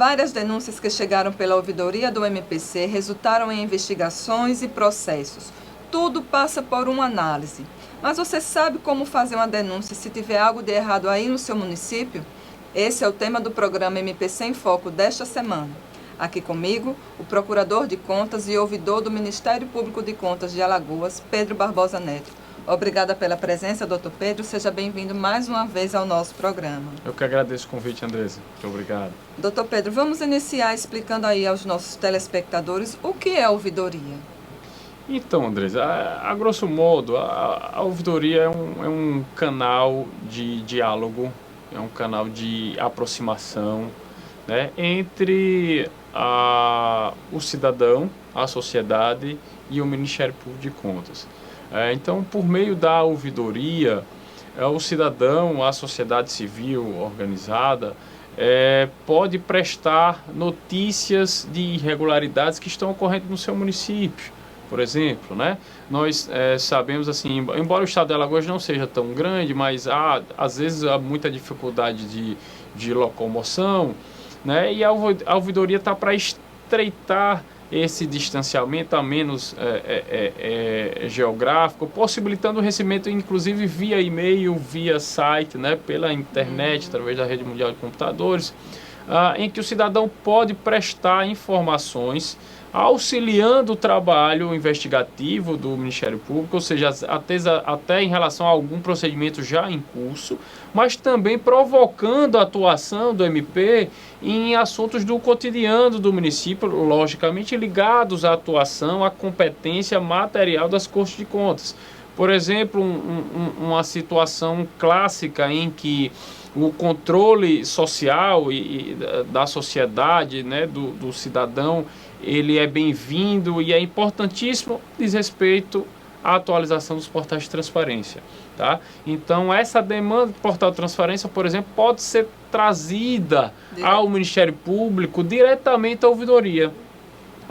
Várias denúncias que chegaram pela ouvidoria do MPC resultaram em investigações e processos. Tudo passa por uma análise. Mas você sabe como fazer uma denúncia se tiver algo de errado aí no seu município? Esse é o tema do programa MPC em Foco desta semana. Aqui comigo, o Procurador de Contas e ouvidor do Ministério Público de Contas de Alagoas, Pedro Barbosa Neto. Obrigada pela presença, doutor Pedro. Seja bem-vindo mais uma vez ao nosso programa. Eu que agradeço o convite, Andresa. Muito obrigado. Doutor Pedro, vamos iniciar explicando aí aos nossos telespectadores o que é a ouvidoria. Então, Andresa, a grosso modo, a ouvidoria é um canal de diálogo, é um canal de aproximação, né, entre o cidadão, a sociedade e o Ministério Público de Contas. Então, por meio da ouvidoria, o cidadão, a sociedade civil organizada, pode prestar notícias de irregularidades que estão ocorrendo no seu município. Por exemplo, né? Nós sabemos, assim, embora o estado de Alagoas não seja tão grande, mas às vezes há muita dificuldade de locomoção, né? E a ouvidoria está para estreitar esse distanciamento a menos geográfico, possibilitando o recebimento, inclusive, via e-mail, via site, né, pela internet, através da rede mundial de computadores, em que o cidadão pode prestar informações auxiliando o trabalho investigativo do Ministério Público, ou seja, até em relação a algum procedimento já em curso, mas também provocando a atuação do MP em assuntos do cotidiano do município, logicamente ligados à atuação, à competência material das Cortes de Contas. Por exemplo, uma situação clássica em que o controle social e da sociedade, né, do cidadão, ele é bem-vindo e é importantíssimo, diz respeito à atualização dos portais de transparência. Tá? Então, essa demanda do portal de transparência, por exemplo, pode ser trazida ao Ministério Público diretamente à ouvidoria,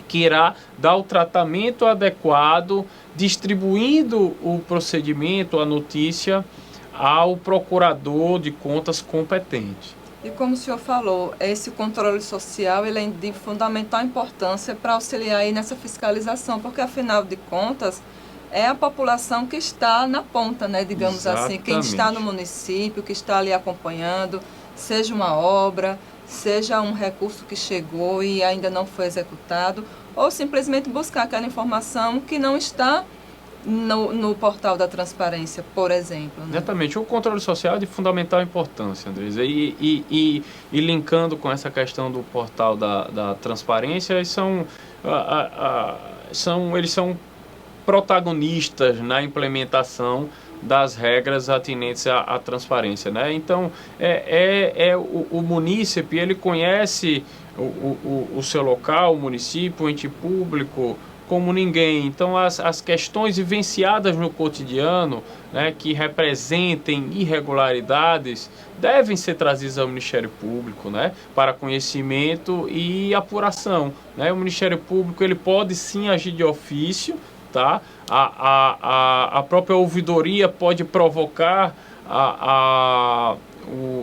que irá dar o tratamento adequado, distribuindo o procedimento, a notícia, ao procurador de contas competente. E como o senhor falou, esse controle social ele é de fundamental importância para auxiliar aí nessa fiscalização, porque afinal de contas é a população que está na ponta, né, digamos assim, quem está no município, que está ali acompanhando, seja uma obra, seja um recurso que chegou e ainda não foi executado, ou simplesmente buscar aquela informação que não está no portal da transparência, por exemplo. Né? Exatamente. O controle social é de fundamental importância, Andresa. E linkando com essa questão do portal da transparência, eles são protagonistas na implementação das regras atinentes à transparência, né? Então, o munícipe, ele conhece o seu local, o município, o ente público, como ninguém. Então, as questões vivenciadas no cotidiano, né, que representem irregularidades, devem ser trazidas ao Ministério Público, né, para conhecimento e apuração. Né? O Ministério Público ele pode sim agir de ofício, tá? A própria ouvidoria pode provocar a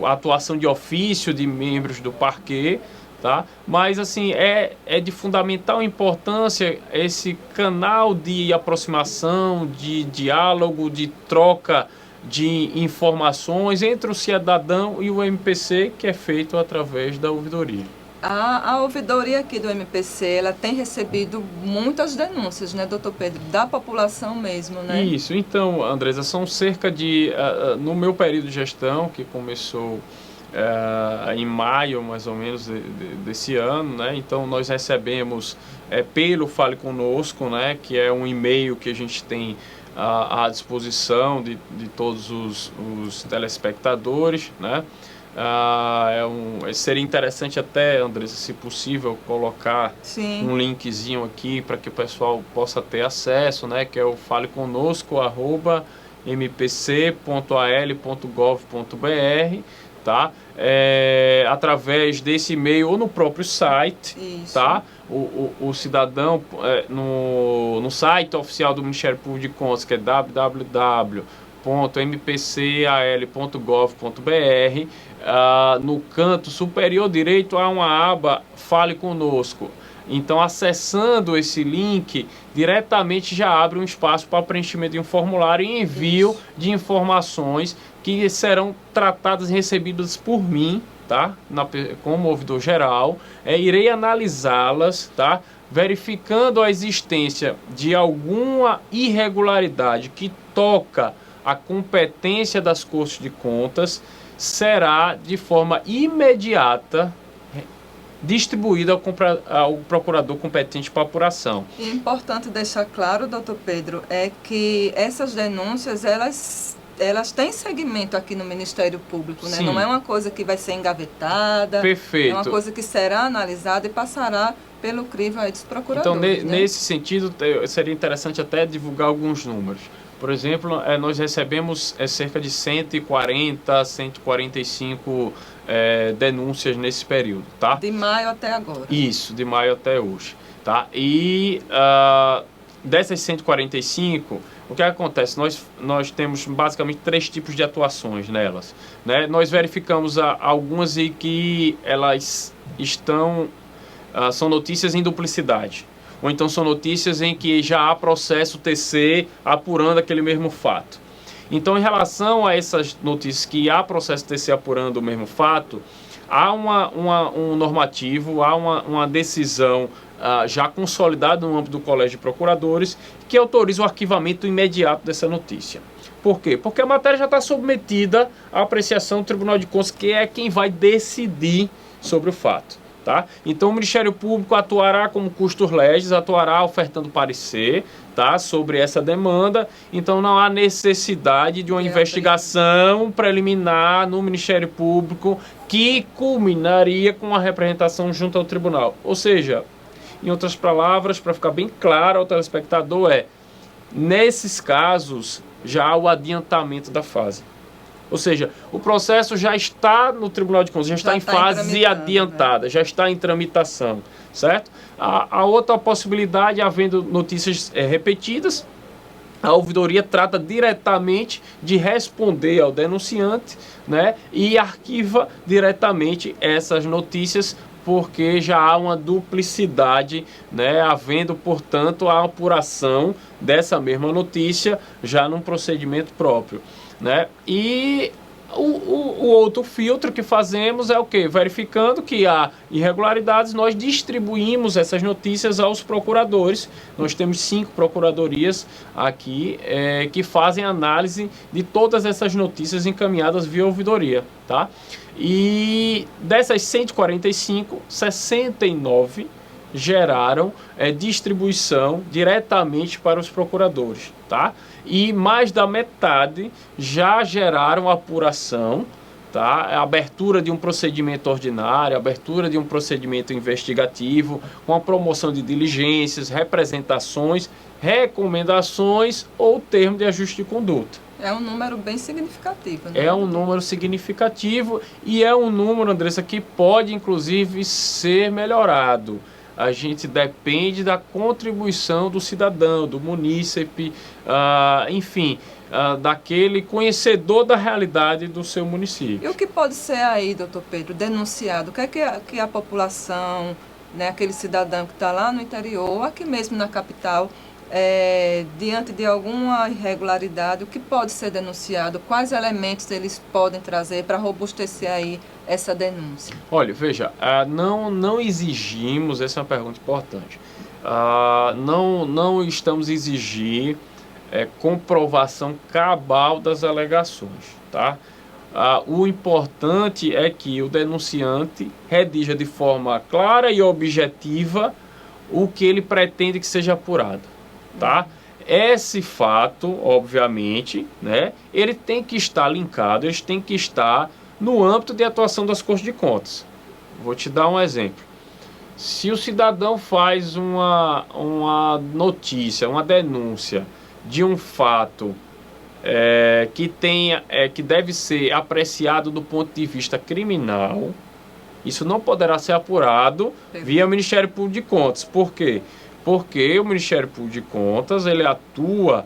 atuação de ofício de membros do parquê, tá? Mas assim, é de fundamental importância esse canal de aproximação, de diálogo, de troca de informações entre o cidadão e o MPC, que é feito através da ouvidoria. A ouvidoria aqui do MPC, ela tem recebido muitas denúncias, né, doutor Pedro, da população mesmo, né? Isso, então, Andresa, são cerca de, no meu período de gestão, que começou em maio, mais ou menos, desse ano, né? Então, nós recebemos pelo Fale Conosco, né, que é um e-mail que a gente tem à disposição de todos os telespectadores, né? Seria interessante até, Andressa, se possível, colocar um linkzinho aqui para que o pessoal possa ter acesso, né? Que é o faleconosco@mpc.al.gov.br, tá? Através desse e-mail ou no próprio site. Isso. Tá? O cidadão, no site oficial do Ministério Público de Contas, que é www.mpcal.gov.br, no canto superior direito há uma aba Fale Conosco. Então, acessando esse link, diretamente já abre um espaço para preenchimento de um formulário e envio de informações que serão tratadas e recebidas por mim, tá? Como ouvidor geral. Irei analisá-las, tá? Verificando a existência de alguma irregularidade que toca a competência das Cortes de Contas, será de forma imediata distribuída ao procurador competente para apuração. E é importante deixar claro, doutor Pedro, é que essas denúncias, elas têm segmento aqui no Ministério Público, né? Não é uma coisa que vai ser engavetada. Perfeito. É uma coisa que será analisada e passará pelo crivo aí dos procuradores. Então, nesse sentido, seria interessante até divulgar alguns números. Por exemplo, nós recebemos cerca de 140, 145 denúncias nesse período, tá? De maio até agora. Isso, de maio até hoje, tá? E dessas 145, o que acontece? Nós temos basicamente 3 tipos de atuações nelas, né? Nós verificamos algumas em que elas são notícias em duplicidade, ou então são notícias em que já há processo TC apurando aquele mesmo fato. Então, em relação a essas notícias que há processo TC apurando o mesmo fato, há um normativo, há uma decisão já consolidada no âmbito do Colégio de Procuradores que autoriza o arquivamento imediato dessa notícia. Por quê? Porque a matéria já está submetida à apreciação do Tribunal de Contas, que é quem vai decidir sobre o fato. Tá? Então, o Ministério Público atuará como custos legis, atuará ofertando parecer, tá, sobre essa demanda. Então, não há necessidade de uma investigação preliminar no Ministério Público que culminaria com a representação junto ao tribunal. Ou seja, em outras palavras, para ficar bem claro ao telespectador, nesses casos, já há o adiantamento da fase. Ou seja, o processo já está no Tribunal de Contas, já está em fase adiantada, né? Já está em tramitação, certo? A outra possibilidade, havendo notícias repetidas, a ouvidoria trata diretamente de responder ao denunciante, né? E arquiva diretamente essas notícias, porque já há uma duplicidade, né? Havendo, portanto, a apuração dessa mesma notícia já num procedimento próprio, né? E o outro filtro que fazemos é o quê? Verificando que há irregularidades, nós distribuímos essas notícias aos procuradores. Nós temos 5 procuradorias aqui que fazem análise de todas essas notícias encaminhadas via ouvidoria, tá? E dessas 145, 69 geraram distribuição diretamente para os procuradores, tá? E mais da metade já geraram apuração, tá? A abertura de um procedimento ordinário, abertura de um procedimento investigativo, com a promoção de diligências, representações, recomendações ou termo de ajuste de conduta. É um número bem significativo, né? É um número significativo e é um número, Andressa, que pode inclusive ser melhorado. A gente depende da contribuição do cidadão, do munícipe, enfim, daquele conhecedor da realidade do seu município. E o que pode ser aí, doutor Pedro, denunciado? O que é que a população, né, aquele cidadão que está lá no interior, ou aqui mesmo na capital, diante de alguma irregularidade, o que pode ser denunciado? Quais elementos eles podem trazer para robustecer aí essa denúncia? Olha, veja, não exigimos, essa é uma pergunta importante, não estamos a exigir comprovação cabal das alegações, tá? O importante é que o denunciante redija de forma clara e objetiva o que ele pretende que seja apurado, tá? Esse fato, obviamente, né, ele tem que estar linkado, ele tem que estar no âmbito de atuação das Cortes de Contas. Vou te dar um exemplo. Se o cidadão faz uma notícia, uma denúncia de um fato que deve ser apreciado do ponto de vista criminal, isso não poderá ser apurado via Ministério Público de Contas. Por quê? Porque o Ministério Público de Contas ele atua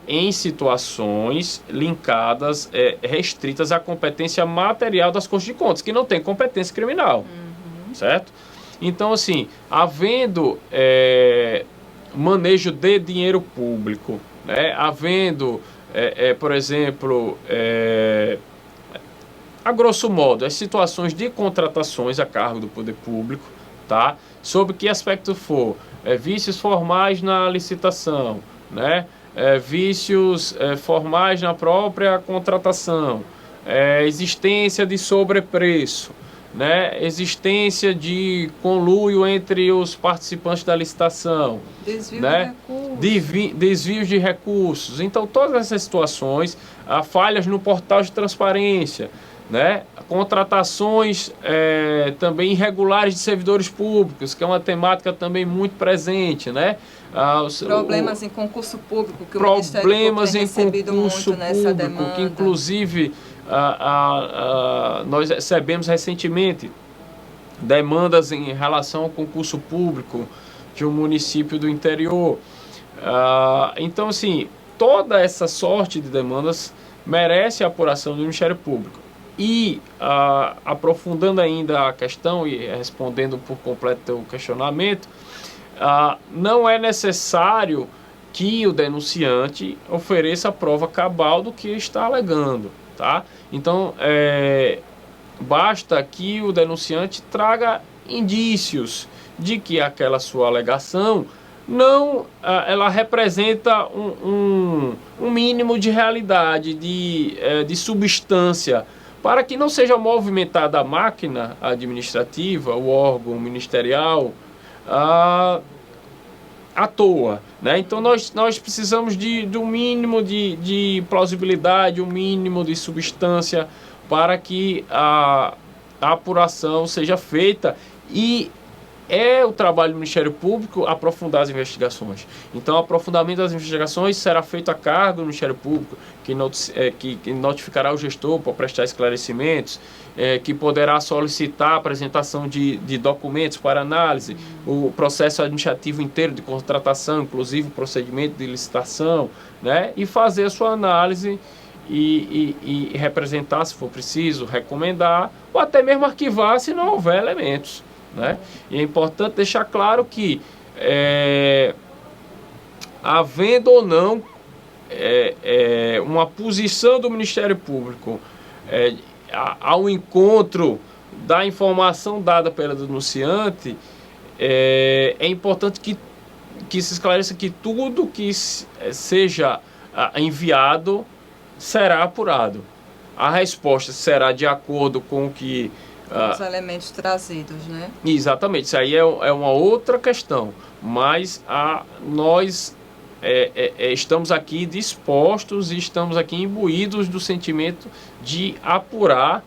em situações linkadas, restritas à competência material das Cortes de Contas, que não tem competência criminal, certo? Então, assim, havendo manejo de dinheiro público, né, havendo, por exemplo, a grosso modo, as situações de contratações a cargo do poder público, tá? Sob que aspecto for, vícios formais na licitação, né? Vícios formais na própria contratação, existência de sobrepreço, né? Existência de conluio entre os participantes da licitação, Desvio, né? de recursos. Desvios de recursos. Então, todas essas situações, falhas no portal de transparência, né? Contratações também irregulares de servidores públicos, que é uma temática também muito presente, né? Problemas em concurso público, que o Ministério Público tem recebido muito nessa demanda. Que inclusive nós recebemos recentemente demandas em relação ao concurso público de um município do interior. Então, assim, toda essa sorte de demandas merece a apuração do Ministério Público. E, aprofundando ainda a questão e respondendo por completo o questionamento, não é necessário que o denunciante ofereça a prova cabal do que está alegando, tá? Então, basta que o denunciante traga indícios de que aquela sua alegação ela representa um mínimo de realidade, de substância, para que não seja movimentada a máquina administrativa, o órgão ministerial, à toa, né? Então nós precisamos de um mínimo de plausibilidade, um mínimo de substância para que a apuração seja feita, e é o trabalho do Ministério Público aprofundar as investigações. Então, o aprofundamento das investigações será feito a cargo do Ministério Público, que notificará o gestor para prestar esclarecimentos, que poderá solicitar a apresentação de documentos para análise, o processo administrativo inteiro de contratação, inclusive o procedimento de licitação, né, e fazer a sua análise e representar, se for preciso, recomendar, ou até mesmo arquivar se não houver elementos, né? E é importante deixar claro que, havendo ou não uma posição do Ministério Público ao encontro da informação dada pela denunciante, é importante que se esclareça que tudo que seja enviado será apurado. A resposta será de acordo com o que os elementos trazidos, né? Exatamente, isso aí é uma outra questão, mas nós estamos aqui dispostos e estamos aqui imbuídos do sentimento de apurar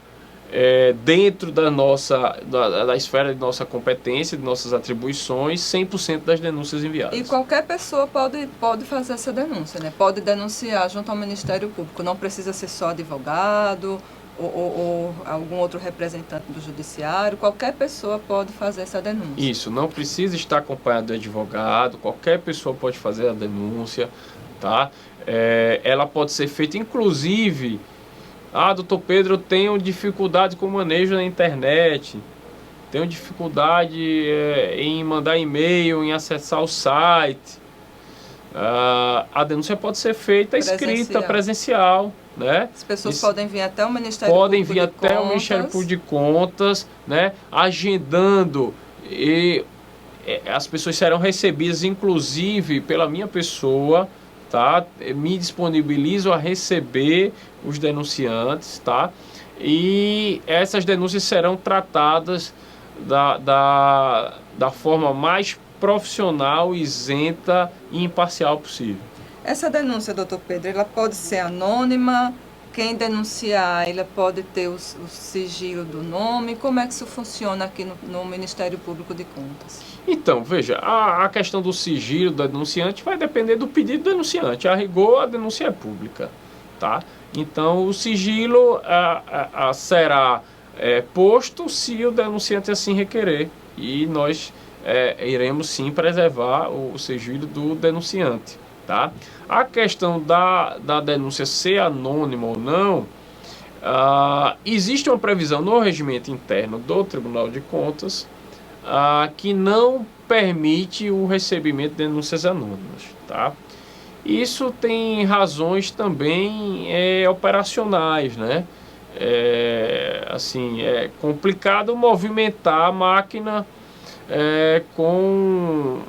dentro da esfera de nossa competência, de nossas atribuições, 100% das denúncias enviadas. E qualquer pessoa pode fazer essa denúncia, né? Pode denunciar junto ao Ministério Público, não precisa ser só advogado, ou algum outro representante do judiciário, qualquer pessoa pode fazer essa denúncia. Isso, não precisa estar acompanhado de advogado, qualquer pessoa pode fazer a denúncia, tá? Ela pode ser feita, inclusive, doutor Pedro, eu tenho dificuldade com o manejo na internet, tenho dificuldade em mandar e-mail, em acessar o site. A denúncia pode ser feita escrita, presencial, né? As pessoas podem vir até o Ministério Público de Contas. Podem vir até o Ministério Público de Contas, né? Agendando, e as pessoas serão recebidas, inclusive, pela minha pessoa, tá? Me disponibilizo a receber os denunciantes, tá? E essas denúncias serão tratadas da forma mais profissional, isenta e imparcial possível. Essa denúncia, doutor Pedro, ela pode ser anônima? Quem denunciar, ela pode ter o sigilo do nome? Como é que isso funciona aqui no Ministério Público de Contas? Então, veja, a questão do sigilo do denunciante vai depender do pedido do denunciante. A rigor, a denúncia é pública, tá? Então, o sigilo será posto se o denunciante assim requerer. E nós iremos sim preservar o sigilo do denunciante. tá? A questão da denúncia ser anônima ou não, existe uma previsão no regimento interno do Tribunal de Contas que não permite o recebimento de denúncias anônimas, tá? Isso tem razões também operacionais, né? Assim, é complicado movimentar a máquina com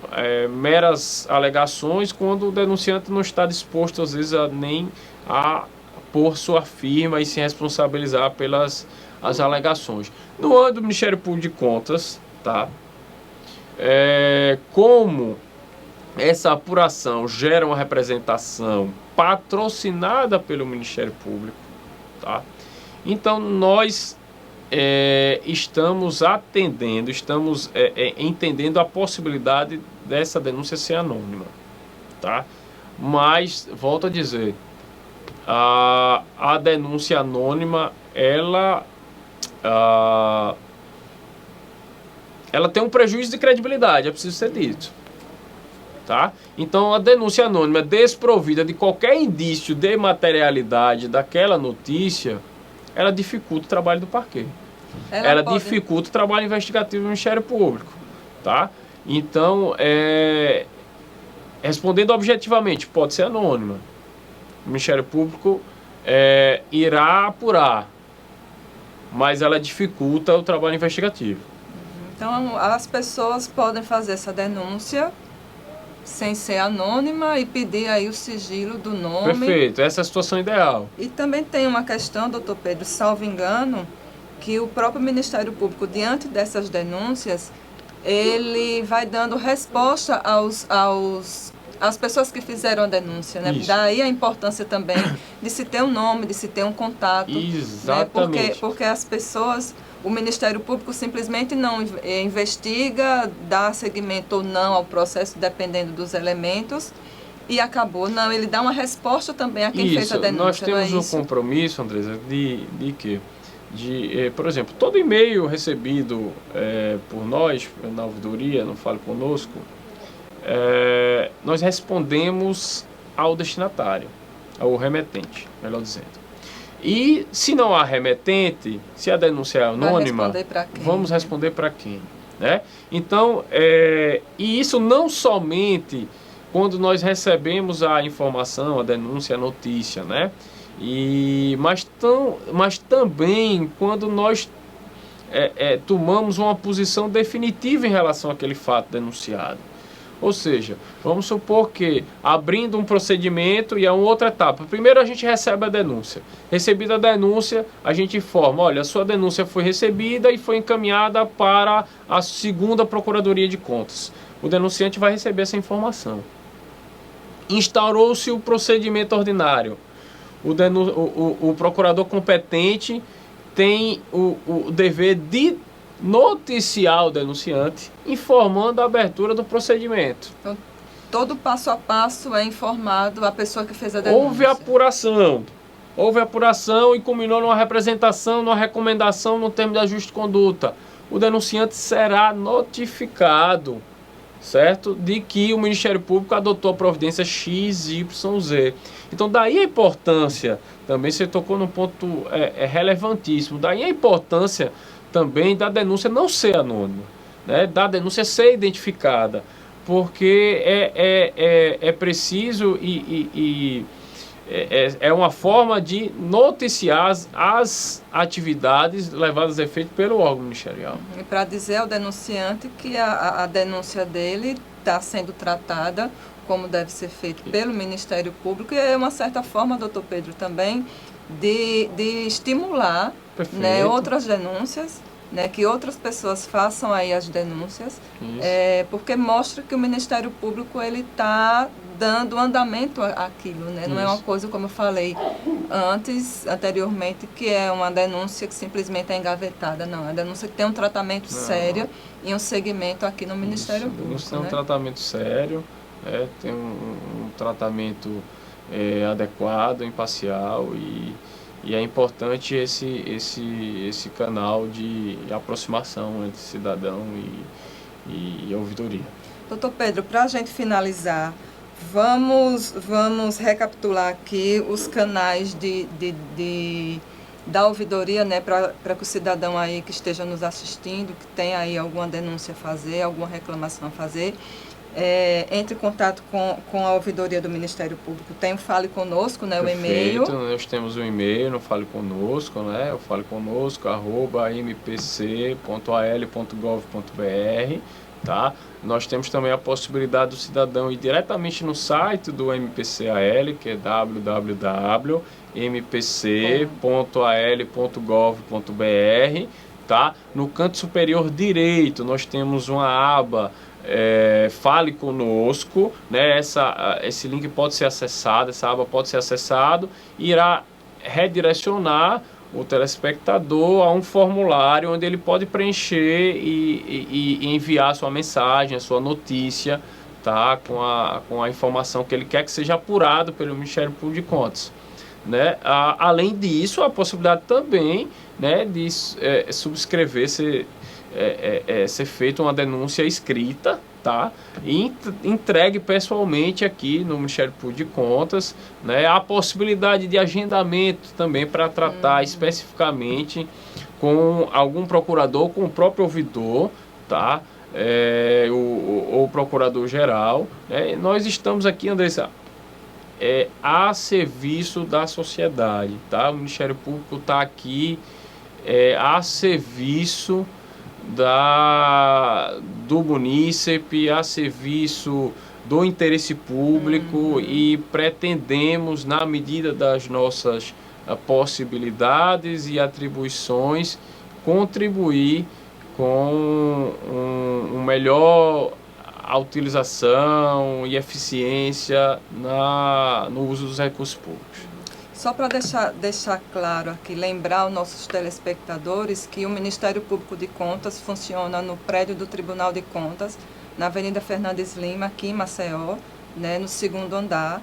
meras alegações quando o denunciante não está disposto, às vezes, nem a pôr sua firma e se responsabilizar pelas alegações. No âmbito do Ministério Público de Contas, tá? Como essa apuração gera uma representação patrocinada pelo Ministério Público, tá? Então nós estamos atendendo, estamos entendendo a possibilidade dessa denúncia ser anônima, tá? Mas, volto a dizer, a denúncia anônima, ela tem um prejuízo de credibilidade, é preciso ser dito. Tá? Então, a denúncia anônima desprovida de qualquer indício de materialidade daquela notícia, ela dificulta o trabalho do parquet. Ela dificulta o trabalho investigativo do Ministério Público. Tá? Então, respondendo objetivamente, pode ser anônima. O Ministério Público irá apurar, mas ela dificulta o trabalho investigativo. Então, as pessoas podem fazer essa denúncia sem ser anônima e pedir aí o sigilo do nome. Perfeito, essa é a situação ideal. E também tem uma questão, doutor Pedro, salvo engano, que o próprio Ministério Público, diante dessas denúncias, ele vai dando resposta às pessoas que fizeram a denúncia, né? Daí a importância também de se ter um nome, de se ter um contato. Exatamente. Né? Porque as pessoas... O Ministério Público simplesmente não investiga, dá seguimento ou não ao processo, dependendo dos elementos, e acabou. Não, ele dá uma resposta também a quem fez a denúncia. Nós temos um compromisso, Andresa, de quê? Por exemplo, todo e-mail recebido por nós, na ouvidoria, não fale conosco, nós respondemos ao destinatário, ao remetente, melhor dizendo. E se não há remetente, se a denúncia é anônima, vamos responder para quem? Né? Então, e isso não somente quando nós recebemos a informação, a denúncia, a notícia, né? Mas também quando nós tomamos uma posição definitiva em relação àquele fato denunciado. Ou seja, vamos supor que abrindo um procedimento e é uma outra etapa. Primeiro a gente recebe a denúncia. Recebida a denúncia, a gente informa, olha, a sua denúncia foi recebida e foi encaminhada para a 2ª Procuradoria de Contas. O denunciante vai receber essa informação. Instaurou-se o procedimento ordinário. O procurador competente tem o dever de noticiar o denunciante, informando a abertura do procedimento. Então, todo passo a passo é informado a pessoa que fez a denúncia. Houve apuração e culminou numa representação, numa recomendação no termo de ajuste de conduta. O denunciante será notificado, certo? De que o Ministério Público adotou a providência XYZ. Então, daí a importância, também você tocou num ponto relevantíssimo, daí a importância também da denúncia não ser anônima, né? Da denúncia ser identificada, porque é preciso é uma forma de noticiar as atividades levadas a efeito pelo órgão ministerial. E para dizer ao denunciante que a denúncia dele está sendo tratada como deve ser feito pelo Ministério Público, e é uma certa forma, doutor Pedro, também de estimular, né, outras denúncias, né, que outras pessoas façam aí as denúncias, porque mostra que o Ministério Público está dando andamento àquilo, né? Não é uma coisa, como eu falei anteriormente, que é uma denúncia que simplesmente é engavetada, não. É uma denúncia que tem um tratamento sério e um segmento aqui no Ministério Público. A denúncia tem um tratamento sério, tem um tratamento adequado, imparcial, e é importante esse canal de aproximação entre cidadão e ouvidoria. Doutor Pedro, para a gente finalizar, Vamos recapitular aqui os canais da ouvidoria, né, para que o cidadão aí que esteja nos assistindo, que tem aí alguma denúncia a fazer, alguma reclamação a fazer, entre em contato com a ouvidoria do Ministério Público. Tem o Fale Conosco, né, o e-mail. Perfeito, nós temos um e-mail no Fale Conosco, né, o faleconosco@mpc.al.gov.br, tá? Nós temos também a possibilidade do cidadão ir diretamente no site do MPCAL, que é www.mpc.al.gov.br, tá? No canto superior direito nós temos uma aba Fale Conosco, né? Esse link pode ser acessado, essa aba pode ser acessado e irá redirecionar o telespectador a um formulário onde ele pode preencher e enviar a sua mensagem, a sua notícia, tá? com a informação que ele quer que seja apurado pelo Ministério Público de Contas, né? Além disso, a possibilidade também, né, de subscrever, ser feita uma denúncia escrita, tá? E entregue pessoalmente aqui no Ministério Público de Contas, né? A possibilidade de agendamento também para tratar especificamente com algum procurador, com o próprio ouvidor, tá? O procurador-geral, né? Nós estamos aqui, Andressa, a serviço da sociedade, tá? O Ministério Público está aqui a serviço do munícipe, a serviço do interesse público e pretendemos, na medida das nossas possibilidades e atribuições, contribuir com uma melhor utilização e eficiência no uso dos recursos públicos. Só para deixar claro aqui, lembrar aos nossos telespectadores que o Ministério Público de Contas funciona no prédio do Tribunal de Contas, na Avenida Fernandes Lima, aqui em Maceió, né, no 2º andar,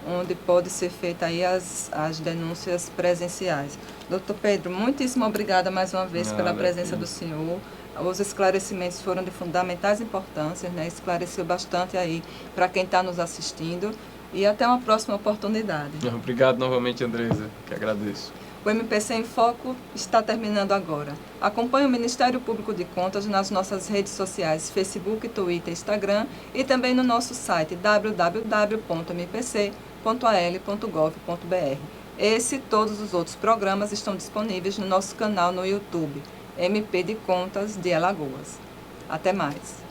onde pode ser feita aí as denúncias presenciais. Doutor Pedro, muitíssimo obrigada mais uma vez pela presença do senhor. Os esclarecimentos foram de fundamentais importância, né, esclareceu bastante aí para quem está nos assistindo. E até uma próxima oportunidade. Obrigado novamente, Andressa, que agradeço. O MPC em Foco está terminando agora. Acompanhe o Ministério Público de Contas nas nossas redes sociais, Facebook, Twitter, Instagram e também no nosso site www.mpc.al.gov.br. Esse e todos os outros programas estão disponíveis no nosso canal no YouTube, MP de Contas de Alagoas. Até mais.